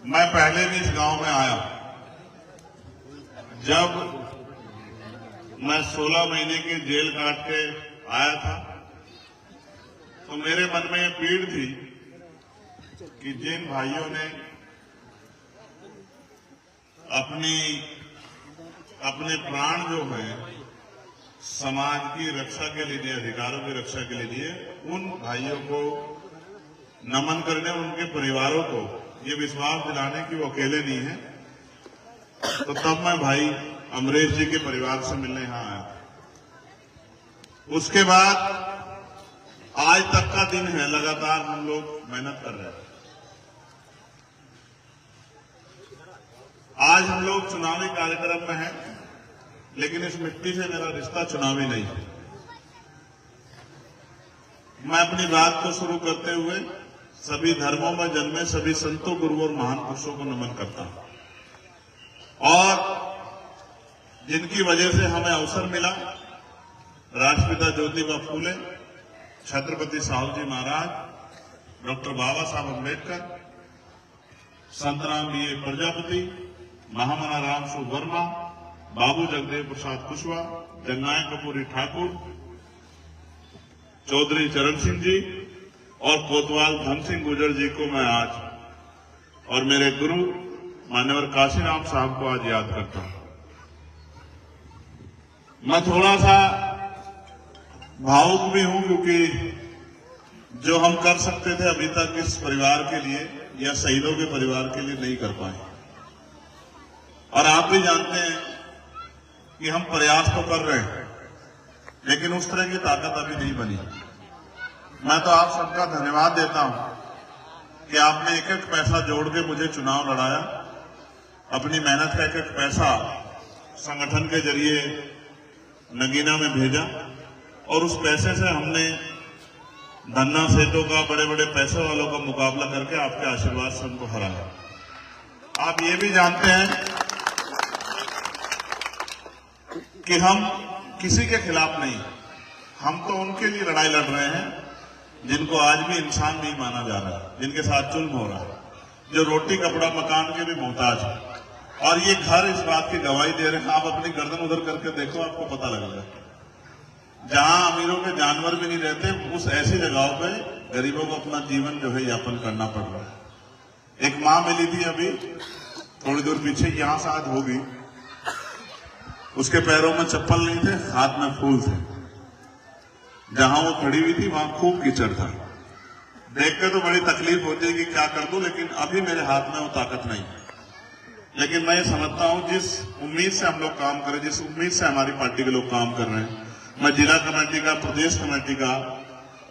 मैं पहले भी इस गांव में आया। जब मैं 16 महीने की जेल काट के आया था तो मेरे मन में यह पीड़ थी कि जिन भाइयों ने अपने प्राण जो है समाज की रक्षा के लिए दिए, अधिकारों की रक्षा के लिए दिए, उन भाइयों को नमन करने, उनके परिवारों को ये विश्वास दिलाने कि वो अकेले नहीं है। तो तब मैं भाई अमरेश जी के परिवार से मिलने यहां आया था। उसके बाद आज तक का दिन है, लगातार हम लोग मेहनत कर रहे हैं। आज हम लोग चुनावी कार्यक्रम में हैं, लेकिन इस मिट्टी से मेरा रिश्ता चुनावी नहीं है। मैं अपनी बात को शुरू करते हुए सभी धर्मों में जन्मे सभी संतों, गुरुओं और महान पुरुषों को नमन करता हूं और जिनकी वजह से हमें अवसर मिला, राष्ट्रपिता ज्योतिबा फूले, छत्रपति साहू जी महाराज, डॉक्टर बाबा साहब अम्बेडकर, संतराम बी प्रजापति, महामना राम सूद वर्मा, बाबू जगदेव प्रसाद कुशवाहा, जननायक कपूरी ठाकुर, चौधरी चरण सिंह जी और कोतवाल धन सिंह गुर्जर जी को मैं आज और मेरे गुरु मान्यवर काशीराम साहब को आज याद करता हूं। मैं थोड़ा सा भावुक भी हूं क्योंकि जो हम कर सकते थे अभी तक इस परिवार के लिए या शहीदों के परिवार के लिए नहीं कर पाए। और आप भी जानते हैं कि हम प्रयास तो कर रहे हैं, लेकिन उस तरह की ताकत अभी नहीं बनी। मैं तो आप सबका धन्यवाद देता हूं कि आपने एक एक पैसा जोड़ के मुझे चुनाव लड़ाया, अपनी मेहनत का एक एक पैसा संगठन के जरिए नगीना में भेजा और उस पैसे से हमने धन्ना सेठों का, बड़े बड़े पैसे वालों का मुकाबला करके आपके आशीर्वाद से उनको हराया। आप ये भी जानते हैं कि हम किसी के खिलाफ नहीं, हम तो उनके लिए लड़ाई लड़ रहे हैं जिनको आज भी इंसान नहीं माना जा रहा है, जिनके साथ जुल्म हो रहा है, जो रोटी कपड़ा मकान के भी मोहताज है। और ये घर इस बात की गवाही दे रहे हैं। आप अपनी गर्दन उधर करके देखो, आपको पता लगेगा। जहां अमीरों के जानवर भी नहीं रहते, उस ऐसी जगहों पे गरीबों को अपना जीवन जो है यापन करना पड़ रहा है। एक माँ मिली थी अभी थोड़ी दूर पीछे, यहां साथ होगी, उसके पैरों में चप्पल नहीं थे, हाथ में फूल थे। जहां वो खड़ी हुई थी वहां खूब कीचड़ था। देख के तो बड़ी तकलीफ होती है कि क्या कर दूं, लेकिन अभी मेरे हाथ में वो ताकत नहीं है। लेकिन मैं ये समझता हूं जिस उम्मीद से हम लोग काम करें, जिस उम्मीद से हमारी पार्टी के लोग काम कर रहे हैं, मैं जिला कमेटी का, प्रदेश कमेटी का,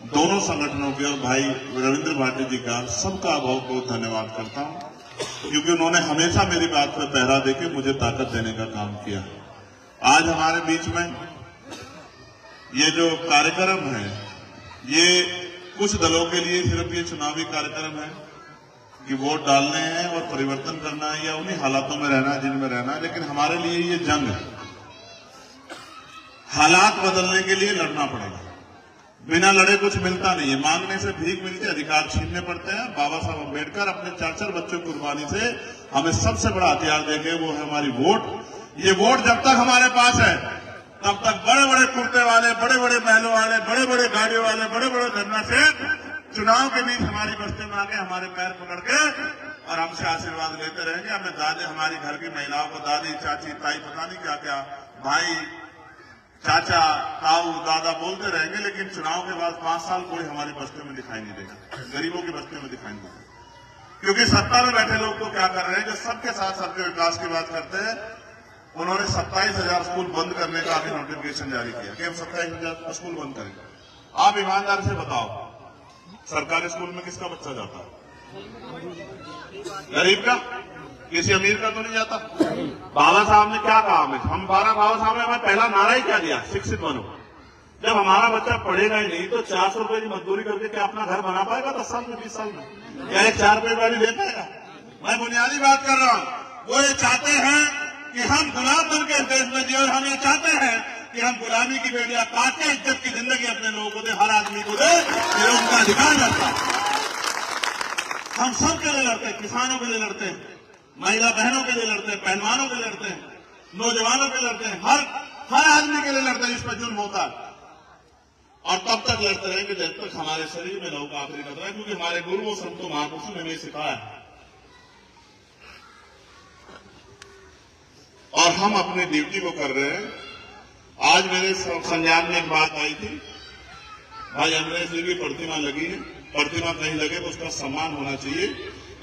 दोनों संगठनों के और भाई रविंद्र भाटी जी का, सबका बहुत बहुत धन्यवाद करता हूं, क्योंकि उन्होंने हमेशा मेरी बात पर पहरा देके मुझे ताकत देने का काम किया। आज हमारे बीच में ये जो कार्यक्रम है, ये कुछ दलों के लिए सिर्फ ये चुनावी कार्यक्रम है कि वोट डालने हैं और परिवर्तन करना है या उन्हीं हालातों में रहना है जिनमें रहना है, लेकिन हमारे लिए ये जंग है। हालात बदलने के लिए लड़ना पड़ेगा। बिना लड़े कुछ मिलता नहीं है। मांगने से भीख मिलती है, अधिकार छीनने पड़ते हैं। बाबा साहब अम्बेडकर अपने 4-4 बच्चों की कुर्बानी से हमें सबसे बड़ा हथियार देके, वो है हमारी वोट। ये वोट जब तक हमारे पास है तब तक बड़े बड़े कुर्ते वाले, बड़े बड़े महलों वाले, बड़े बड़े गाड़ियों वाले, बड़े बड़े धरना से चुनाव के बीच हमारी बस्ती में आके हमारे पैर पकड़ के और हमसे आशीर्वाद लेते रहेंगे। हमें दादी, हमारी घर की महिलाओं को दादी, चाची, ताई, पता नहीं क्या क्या, भाई, चाचा, ताऊ, दादा बोलते रहेंगे, लेकिन चुनाव के बाद 5 साल कोई हमारी बस्ती में दिखाई नहीं देगा, गरीबों की बस्ती में दिखाई नहीं देगा। क्योंकि सत्ता में बैठे लोग तो क्या कर रहे हैं, जो सबके साथ सबके विकास की बात करते हैं, उन्होंने 27,000 स्कूल बंद करने का अभी नोटिफिकेशन जारी किया कि हम 27,000 स्कूल बंद करेंगे। आप ईमानदार से बताओ, सरकारी स्कूल में किसका बच्चा जाता है? गरीब का, किसी अमीर का तो नहीं जाता। बाबा साहब ने क्या कहा हमें, हम बाबा साहब ने हमें पहला नारा ही क्या दिया, शिक्षित बनो। जब हमारा बच्चा पढ़ेगा ही नहीं तो 400 रुपए की मजदूरी करके क्या अपना घर बना पाएगा 10 साल में, 20 साल में? या एक 4 रुपए गाड़ी ले पाएगा? मैं बुनियादी बात कर रहा हूं। वो ये चाहते हैं कि हम गुलाम बन के देश में जिए, और हम ये चाहते हैं कि हम गुलामी की बेड़ियां काट के इज्जत की जिंदगी अपने लोगों को दे, हर आदमी को दे, ये उनका अधिकार रहता है। हम सब के लिए लड़ते हैं, किसानों के लिए लड़ते हैं, महिला बहनों के लिए लड़ते हैं, पहलवानों के लिए लड़ते हैं, नौजवानों के लिए लड़ते हैं, हर आदमी के लिए लड़ते हैं जिस पर जुल्म होता है। और तब तक लड़ते रहेंगे जब तक हमारे शरीर में लहू का आखिरी कतरा है, क्योंकि हमारे गुरुओं संतों महापुरुषों ने हमें सिखाया है। और हम अपनी ड्यूटी को कर रहे हैं। आज मेरे संज्ञान में एक बात आई थी, भाई अंग्रेज जी की प्रतिमा लगी है, प्रतिमा कहीं लगे तो उसका सम्मान होना चाहिए,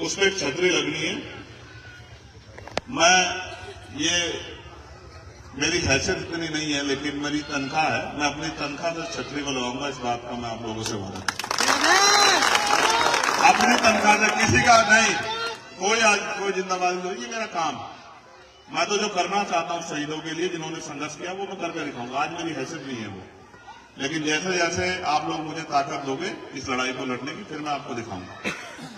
उस पर एक छतरी लगनी है। मेरी हैसियत इतनी नहीं है, लेकिन मेरी तनख्वाह है, मैं अपनी तनख्वाह से छतरी को लगाऊंगा, इस बात का मैं आप लोगों से वादा अपनी तनख्वाह से, किसी का नहीं, कोई जिंदाबादी नहीं, ये मेरा काम। मैं तो जो करना चाहता हूं शहीदों के लिए जिन्होंने संघर्ष किया वो मैं करके दिखाऊंगा। आज मेरी हैसियत नहीं है वो, लेकिन जैसे जैसे आप लोग मुझे ताकत दोगे इस लड़ाई को लड़ने की, फिर मैं आपको दिखाऊंगा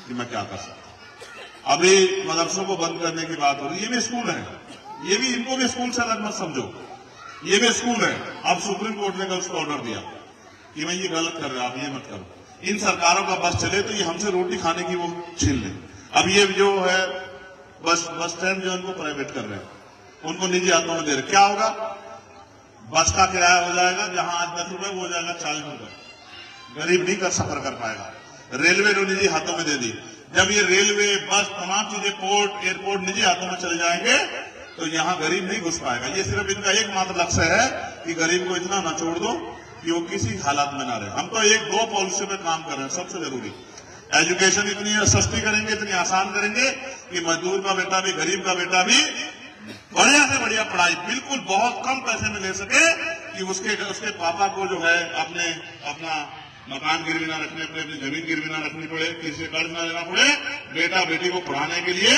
कि मैं क्या कर सकता हूं। अभी मदरसों को बंद करने की बात हो रही है, ये भी स्कूल है, ये भी, इनको भी स्कूल से अलग मत समझो, ये भी स्कूल है। अब सुप्रीम कोर्ट ने कल उसको ऑर्डर दिया कि मैं ये गलत कर रहा, आप ये मत करो। इन सरकारों का बस चले तो ये हमसे रोटी खाने की वो छीन ले। अब ये जो है बस स्टैंड जो उनको प्राइवेट कर रहे हैं, उनको निजी हाथों में दे रहे, क्या होगा? बस का किराया हो जाएगा, जहां आज 10 रुपए वो हो जाएगा 40 रुपए। गरीब नहीं कर सफर कर पाएगा। रेलवे जो निजी हाथों में दे दी, जब ये रेलवे बस तमाम चीजें पोर्ट एयरपोर्ट निजी हाथों में चले जाएंगे तो यहाँ गरीब नहीं घुस पाएगा। ये सिर्फ इनका एकमात्र लक्ष्य है कि गरीब को इतना न छोड़ दो कि वो किसी हालात में ना रहे। हम तो 1-2 पॉलिसी पे काम कर रहे हैं। सबसे जरूरी एजुकेशन इतनी सस्ती करेंगे, इतनी आसान करेंगे कि मजदूर का बेटा भी, गरीब का बेटा भी बढ़िया से बढ़िया पढ़ाई बिल्कुल बहुत कम पैसे में ले सके, कि उसके पापा को जो है अपना मकान गिरवी ना रखने पड़े, अपनी जमीन गिरवी ना रखनी पड़े, किसी से कर्ज ना लेना पड़े, बेटा बेटी को पढ़ाने के लिए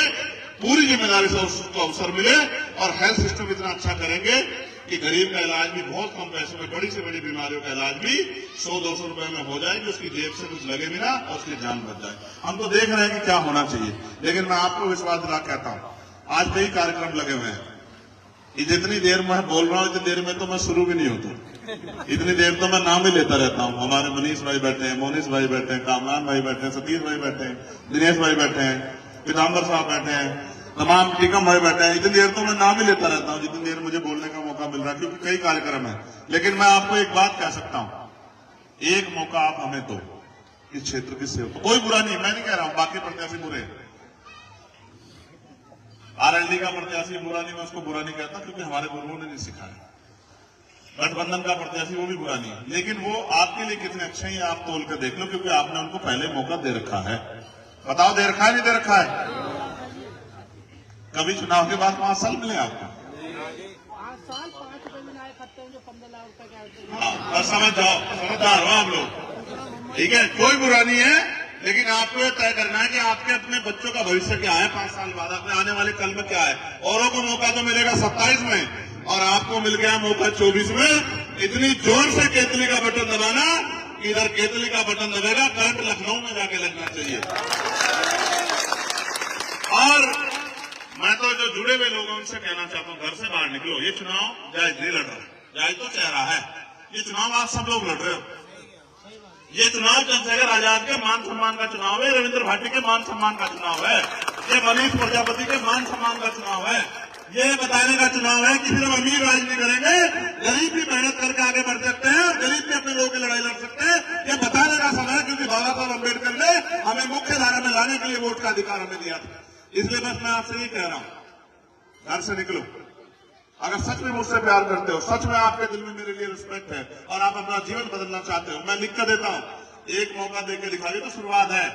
पूरी जिम्मेदारी से उसको अवसर मिले। और हेल्थ सिस्टम इतना अच्छा करेंगे कि गरीब का इलाज भी बहुत कम पैसों में, बड़ी से बड़ी बीमारियों का इलाज भी 100-200 रुपए में हो जाए, कि उसकी जेब से कुछ लगे भी ना और उसकी जान बच जाए। हम तो देख रहे हैं कि क्या होना चाहिए, लेकिन मैं आपको विश्वास दिला कहता हूं, आज कई कार्यक्रम लगे हुए हैं। जितनी देर मैं बोल रहा हूं इतनी देर में तो मैं शुरू भी नहीं होता, इतनी देर तो मैं नाम ही लेता रहता हूं। हमारे मनीष भाई बैठे हैं, मोनिश भाई बैठे हैं, कामरान भाई बैठे हैं, सतीश भाई बैठे हैं, दिनेश भाई बैठे हैं, पीताम्बर साहब बैठे हैं, तमाम टीकम भाई बैठे हैं। इतनी देर तो मैं नाम ही लेता रहता हूं जितनी देर मुझे बोलने का मौका मिल रहा है, क्योंकि कई कार्यक्रम है। लेकिन मैं आपको एक बात कह सकता हूं, एक मौका आप हमें दो इस क्षेत्र की सेवा। कोई बुरा नहीं, मैं नहीं कह रहा हूं बाकी प्रत्याशी बुरे, आरएलडी का प्रत्याशी बुरा नहीं, मैं उसको बुरा नहीं कहता, क्योंकि हमारे गुरुओं ने नहीं सिखाया। गठबंधन का प्रत्याशी वो भी बुरा नहीं है, लेकिन वो आपके लिए कितने अच्छे हैं आप तोल कर देख लो, क्योंकि आपने उनको पहले मौका दे रखा है। बताओ दे रखा है नहीं दे रखा है? कभी चुनाव के बाद 5 साल मिले आपको? 5 साल 5 रुपए में आए खत्ते जो 15 लाख रुपए का। बस समझ जाओ, समझदार हो आप लोग, ठीक है? कोई बुरा नहीं है, लेकिन आपको ये तय करना है कि आपके अपने बच्चों का भविष्य क्या है 5 साल बाद, अपने आने वाले कल में क्या है। औरों को मौका तो मिलेगा 27 में और आपको मिल गया मौका 24 में। इतनी जोर से केतली का बटन दबाना, इधर केतली का बटन दबेगा, करंट लखनऊ में जाके लगना चाहिए। और मैं तो जो जुड़े हुए लोग हैं उनसे कहना चाहता हूं, घर से बाहर निकलो। ये चुनाव जायज नहीं लड़ रहा, जायज तो चेहरा है, ये चुनाव आप सब लोग लड़ रहे हो। ये चुनाव चंद्रशेखर आजाद के मान सम्मान का चुनाव है, रविंद्र भाटी के मान सम्मान का चुनाव है, ये मनीष प्रजापति के मान सम्मान का चुनाव है। ये बताने का चुनाव है कि सिर्फ अमीर राज नहीं करेंगे, गरीब भी मेहनत करके आगे बढ़ सकते हैं, गरीब भी अपने लोगों की लड़ाई लड़ सकते हैं। ये बताने का समय है, क्योंकि बाबा साहब अम्बेडकर ने हमें मुख्य धारा में लाने के लिए वोट का अधिकार हमें दिया था। इसलिए बस मैं आपसे ये कह रहा हूं, घर से निकलो। अगर सच में मुझसे प्यार करते हो, सच में आपके दिल में मेरे लिए रिस्पेक्ट है और आप अपना जीवन बदलना चाहते हो, मैं लिख कर देता हूं, एक मौका देकर दिखाइए तो शुरुआत है।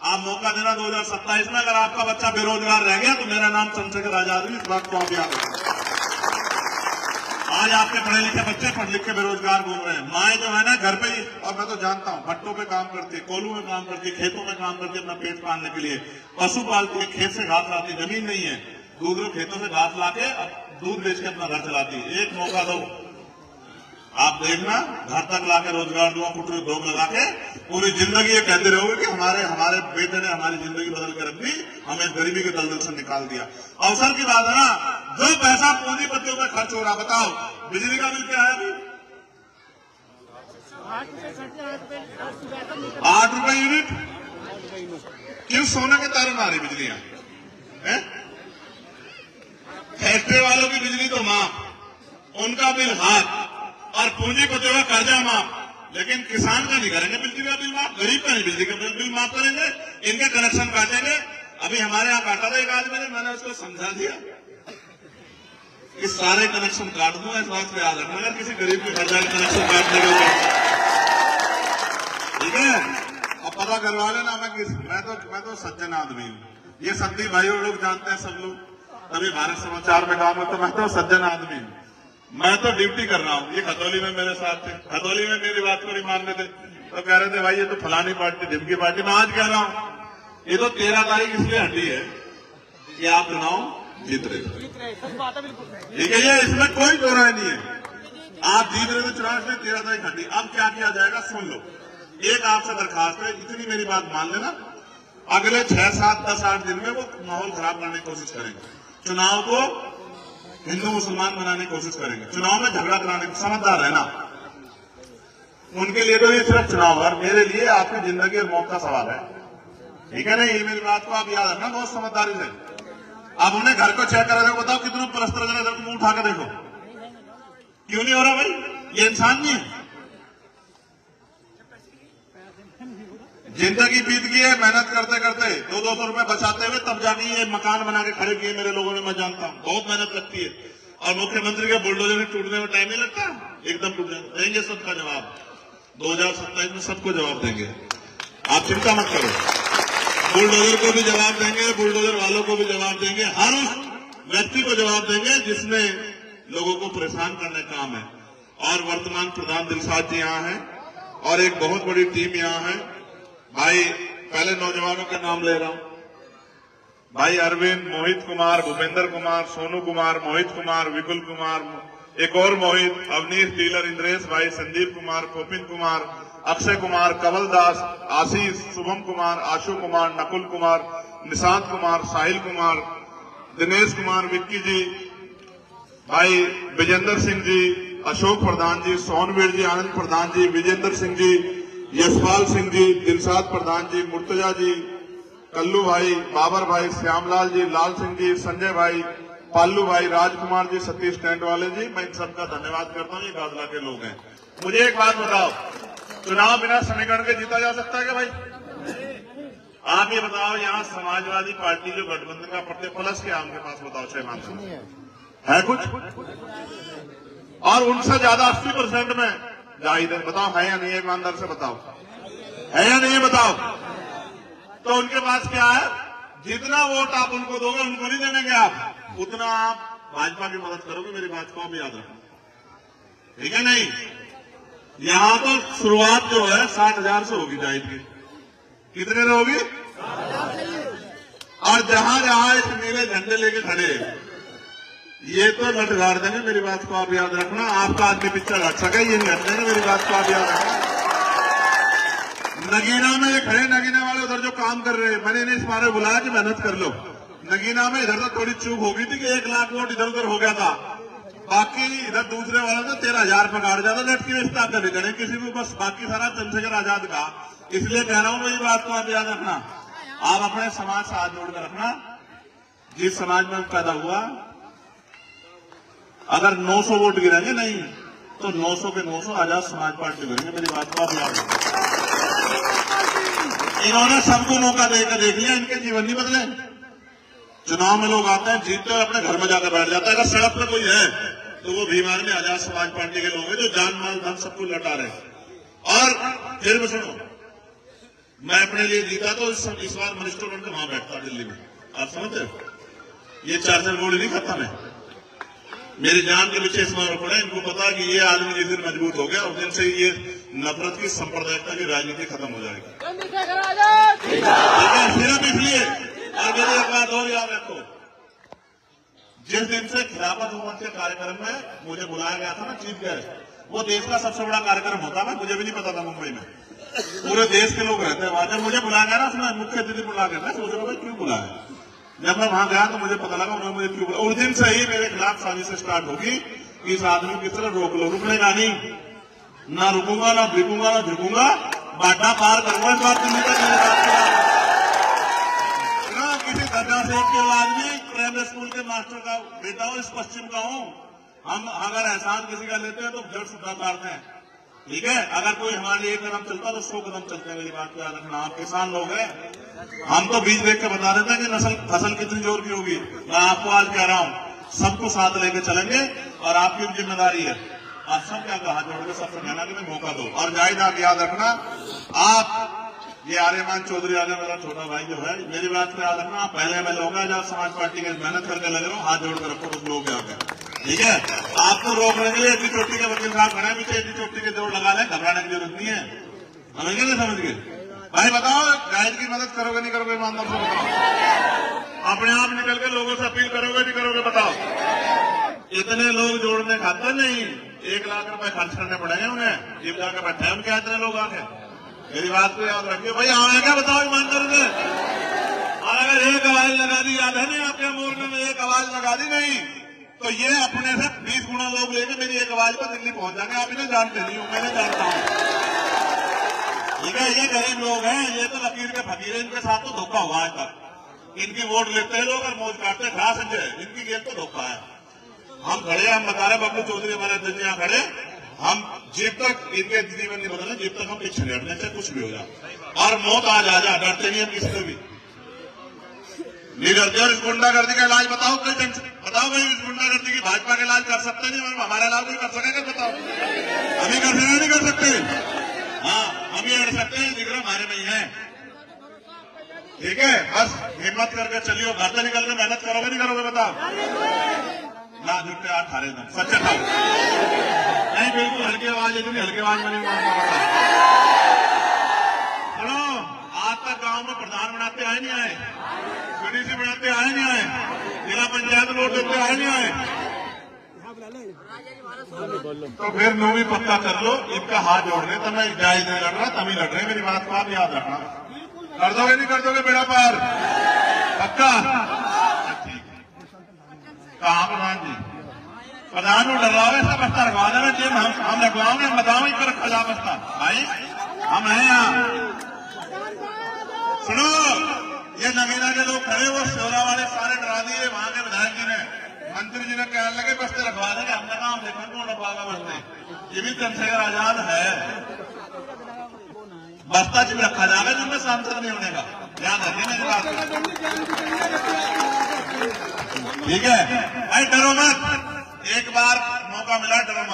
आप मौका देना 2027 में। अगर आपका बच्चा बेरोजगार रह गया तो मेरा नाम चंद्रशेखर आजाद है, इस बात को आप याद रखें। आज आपके पढ़े लिखे बच्चे पढ़ लिख के बेरोजगार घूम रहे हैं। माए जो है ना घर पे ही, और मैं तो जानता हूं भट्टों पे काम करती है, कोल्हू में काम करती है, खेतों में काम करती है अपना पेट पालने के लिए, पशु पालती है, खेत से घास लाती है, जमीन नहीं है, दूसरे खेतों से घास लाके दूध बेच के अपना घर चलाती है। एक मौका दो, आप देखना घर तक लाके रोजगार दूंगा, कुछ उद्योग लगा के पूरी जिंदगी ये कहते रहोगे कि हमारे बेटे ने हमारी जिंदगी बदल कर रख दी, हमें गरीबी के दलदल से निकाल दिया। अवसर की बात है ना, जो पैसा पूंजीपतियों पे खर्च हो रहा, बताओ बिजली का बिल क्या है अभी? 8 रुपए 8 रुपए 8 रुपए यूनिट। क्यों सोने के तारे मारी बिजलियां हैं? फैक्ट्री वालों की बिजली तो माफ, उनका बिल हाथ और पूंजीपतियों का कर्जा माफ, लेकिन किसान का नहीं करेंगे बिजली का बिल माफ, गरीब का नहीं बिजली का बिल माफ करेंगे, इनके कनेक्शन काटेंगे। अभी हमारे यहाँ काटा था एक आदमी ने, मैंने उसको समझा दिया कि सारे कनेक्शन काट दूंगा, इस बात को याद रखना अगर किसी गरीब के घर जाकर कनेक्शन काटने का, ठीक है? अब पता करवा लेना, मैं तो सज्जन आदमी हूँ, ये सत्ती भाई और लोग जानते हैं सब लोग, तभी भारत समाचार में काम है, तो मैं तो सज्जन आदमी हूँ, मैं तो ड्यूटी कर रहा हूँ। ये खतौली में मेरे साथ थे, खतौली में मेरी बात को नहीं मान रहे थे, तो कह रहे थे भाई ये तो फलानी पार्टी ढिमकी पार्टी। मैं आज कह रहा हूँ ये तो 13 तारीख इसलिए हटी है कि आप चुनाव जीत रहे, ठीक है? ये इसमें कोई दो राय नहीं है, आप जीत रहे थे चुनाव, इसलिए 13 तारीख हटी। अब क्या किया जाएगा सुन लो, एक आपसे दरखास्त है, इतनी मेरी बात मान लेना, अगले 6, 7, 10, 8 दिन में वो माहौल खराब करने की कोशिश करेंगे, चुनाव को हिंदू मुसलमान बनाने की कोशिश करेंगे, चुनाव में झगड़ा कराने की, समझदार है ना? उनके लिए तो ये सिर्फ चुनाव है, मेरे लिए आपकी जिंदगी और मौत का सवाल है, ठीक है ना? ये मेरी बात को आप याद रखना बहुत समझदारी से। अब उन्हें घर को चेक करा देखो, बताओ कितनों पलस्तर करा, मुंह उठा के देखो, क्यों नहीं हो रहा भाई? ये इंसान नहीं है? जिंदगी बीत गई है मेहनत करते करते, 200 रुपए बचाते हुए, तब जाके ये मकान बना के खड़े किए मेरे लोगों ने, मैं जानता हूं बहुत मेहनत लगती है। और मुख्यमंत्री के बुलडोजर टूटने में टाइम नहीं लगता, एकदम टूट जाएंगे, देंगे सबका जवाब, 2027 में सबको जवाब देंगे, आप चिंता मत करो। बुलडोजर को भी जवाब देंगे, बुलडोजर वालों को भी जवाब देंगे, हर उस व्यक्ति को जवाब देंगे जिसने लोगों को परेशान करने का काम है। और वर्तमान प्रधान दिलशाद जी यहाँ है और एक बहुत बड़ी टीम यहाँ है। भाई पहले नौजवानों के नाम ले रहा हूं, भाई अरविंद, मोहित कुमार, भूपेंद्र कुमार, सोनू कुमार, मोहित कुमार, विपुल कुमार, एक और मोहित, अवनीश डीलर, इंद्रेश भाई, संदीप कुमार, कोपिन कुमार, अक्षय कुमार, कमल दास, आशीष, शुभम कुमार, आशु कुमार, नकुल कुमार, निशांत कुमार, साहिल कुमार, दिनेश कुमार, विक्की जी, भाई विजेंद्र सिंह जी, अशोक प्रधान जी, सोनवीर जी, आनंद प्रधान जी, विजेंद्र सिंह जी, यशपाल सिंह जी, दिलशाद प्रधान जी, मुर्तजा जी, कल्लू भाई, बाबर भाई, श्यामलाल जी, लाल सिंह जी, संजय भाई, पालू भाई, राजकुमार जी, सतीश टेंट वाले जी, मैं इन सबका धन्यवाद करता हूँ, ये गाजला के लोग हैं। मुझे एक बात बताओ, चुनाव बिना समीकरण के जीता जा सकता है क्या भाई? आप ये बताओ, यहाँ समाजवादी पार्टी जो गठबंधन का पड़ते प्लस के आपके पास बताओ 6 मामले है कुछ, और उनसे ज्यादा 80% में जाहिद है, बताओ है या नहीं है? ईमानदार से बताओ, है या नहीं है? बताओ। तो उनके पास क्या है? जितना वोट आप उनको दोगे, उनको नहीं देंगे आप, उतना आप भाजपा की मदद करोगे, मेरी बात को आप याद रखो, ठीक है? नहीं, यहां तो शुरुआत जो है 60,000 से होगी जाहिद की, कितने से होगी? और जहां जहां इस नीले झंडे लेके खड़े, ये तो लट गाड़ देंगे, मेरी बात को आप याद रखना। आपका आदमी पिक्चर हट सके, ये नहीं हट देंगे, मेरी बात को आप याद रखना। नगीना में ये खड़े, नगीना वाले उधर जो काम कर रहे हैं, मैंने इन्हें इस बारे बुलाया कि मेहनत कर लो। नगीना में इधर तो थोड़ी चूक हो गई थी कि 1 लाख वोट इधर उधर हो गया था, बाकी इधर दूसरे वाले तो 13,000 पे काट जाता, लटकी रिश्ता कर देते किसी को, बस बाकी सारा चंद्रशेखर आजाद का। इसलिए कह रहा हूं, मेरी बात को आप याद रखना, आप अपने समाज से हाथ जोड़कर रखना, जिस समाज में पैदा हुआ, अगर 900 वोट गिरेंगे नहीं तो 900 के 900 आजाद समाज पार्टी गिरेंगे, मेरी बात को आप याद रखें। इन्होंने सबको मौका देकर देख लिया, इनके जीवन नहीं बदले। चुनाव में लोग आते हैं, जीतते हैं, अपने घर में जाकर बैठ जाता है। अगर सड़क पर कोई है तो वो बीमार में आजाद समाज पार्टी के लोग हैं जो जान माल धन सबको लौटा रहे हैं। और फिर भी सुनो, मैं अपने लिए जीता तो इस बार मिनिस्टर बनकर वहां बैठता दिल्ली में, आप समझते हो? ये 4 गोली नहीं खाता मैं, मेरी जान के पीछे इस बार पड़े। इनको पता कि ये आदमी जिस दिन मजबूत हो गया उस दिन से ये नफरत की, सांप्रदायिकता की राजनीति खत्म हो जाएगी, ठीक है? सिर्फ इसलिए। और मेरी एक बात और याद रखो, जिस दिन से खिलाफत हुकूमत के कार्यक्रम में मुझे बुलाया गया था ना, जीत गए, वो देश का सबसे बड़ा कार्यक्रम होता है, मुझे भी नहीं पता था। मुंबई में पूरे देश के लोग रहते हैं वहां, जब मुझे बुलाया गया ना, उसमें मुख्य अतिथि बुला गया, सोच रहा भाई क्यों बुलाया। जब मैं वहां गया तो मुझे पता लगा उन्होंने मुझे क्यों बुलाया। उस दिन से ही मेरे खिलाफ साजिश स्टार्ट होगी, इस आदमी की तरह रोक लो, रुकने नहीं, ना रुकूंगा, ना बिकूंगा, ना झुकूंगा, बाटा पार करूंगा इस बार दिल्ली तक। बस एक के बाद में प्राइमरी स्कूल के मास्टर का बेटा हूँ, इस पश्चिम का हूँ। हम अगर एहसान किसी का लेते हैं तो जड़ सुधा काटते हैं, ठीक है। अगर कोई हमारे लिए एक कदम चलता है तो 100 कदम चलते हैं, मेरी बात को याद रखना। आप किसान लोग हैं, हम तो बीज देख के बता देते हैं कि फसल कितनी जोर की होगी। मैं आपको आज कह रहा हूँ, सबको साथ लेके चलेंगे और आपकी जिम्मेदारी है। आप सब क्या कहा जोड़ के सबसे कहना कि मैं मौका दो। और जाहिद आप याद रखना, आप ये आर्यमान चौधरी आगे मेरा छोटा भाई जो है, मेरी बात को याद रखना, आप पहले में लोग हैं जब समाज पार्टी के मेहनत करके लगे रहो, हाथ जोड़ कर रखो कुछ लोग आगे, ठीक है। आपको रोकने के लिए एडी चोटी के वकील साहब खड़े पीछे, एडी चोटी के जोड़ लगा लें, घबराने की जरूरत नहीं है। समझ गए नहीं समझ गए भाई? बताओ जाहिद की मदद करोगे नहीं करोगे? ईमानदार से बताओ। अपने आप निकल के लोगों से अपील करोगे नहीं करोगे? बताओ। इतने लोग जोड़ने खाते नहीं, 1 लाख रुपए खर्च करने पड़ेंगे उन्हें, जिम जाकर बैठे हैं क्या इतने लोग आके? मेरी बात को याद रखिए भाई। आए क्या बताओ ईमानदार से? और अगर एक आवाज लगा दी, याद है नहीं आपके मोर्चे में एक आवाज लगा दी नहीं, तो ये अपने से 20 गुना लोग लेके मेरी एक आवाज पर दिल्ली पहुंच जाएंगे। आप इन्हें जानते नहीं हो, मैंने जानता हूं, ठीक है। ये गरीब लोग हैं, ये तो लकीर के फकीर हैं, इनके साथ तो धोखा हुआ आज तक। इनकी वोट लेते हैं लोग और मौज काटते हैं, घास संजय, इनकी गेम तो धोखा है। हम खड़े, हम बता रहे बबलू चौधरी हमारे अध्यक्ष यहाँ खड़े, हम जब तक इनके जीवन नहीं बदले, जब तक हम पीछे नहीं हटने से कुछ भी हो जाए। और मौत आ जा डरते नहीं हम किसी से भी नहीं डरते। और इस गुंडागर्दी का इलाज बताओ, कोई टेंशन बताओ भाई, इस गुंडागर्दी की भाजपा का इलाज कर सकते नहीं, हमारा इलाज नहीं कर सकेगा? बताओ, हम ही कर सकते नहीं कर सकते? हाँ, हम ही लड़ सकते हैं, जिक्र हमारे में ही है, ठीक है। बस हिम्मत करके चलियो, घर से निकल के मेहनत करोगे नहीं करोगे? बताओ ना, जुटे आप थारे दम सच्चे था नहीं, बिल्कुल हल्की आवाज, इतनी हल्की आवाज में नहीं मारना। सुनो, आज तक गांव में प्रधान बनाते आए नहीं आए, बीडीसी बनाते आए नहीं आए, जिला पंचायत वोट देते आए नहीं आए, तो फिर नो भी पक्का कर लो, इनका हाथ जोड़ने तो मैं जायज नहीं लड़ रहा, तभी लड़ रहे। मेरी बात को आप याद रखना, कर दोगे नहीं कर दोगे बेड़ा पार? पक्का? कहाँ प्रधान जी? प्रधान को डर रहा है, इसका बस्ता रखवा देना चाहिए, हम रखवाओगे, हम बताओ इनको रखा जा बस्ता भाई, हम हैं यहाँ। सुनो, ये नगीना के लोग खड़े, वो शोरा वाले सारे डरा दिए, वहां के विधायक जी ने, मंत्री जी ने कहने लगे बस्ते रखवा देंगे, हमने कहा हम देखा कौन रखवाएगा बस्ते? ये भी चंद्रशेखर आजाद है, बस्ता जिम रखा जाएगा जिनमें सांसद नहीं होने का, ध्यान रखिए मेरी बात, ठीक है भाई। डरो मत, एक बार मौका मिला, डरो मत।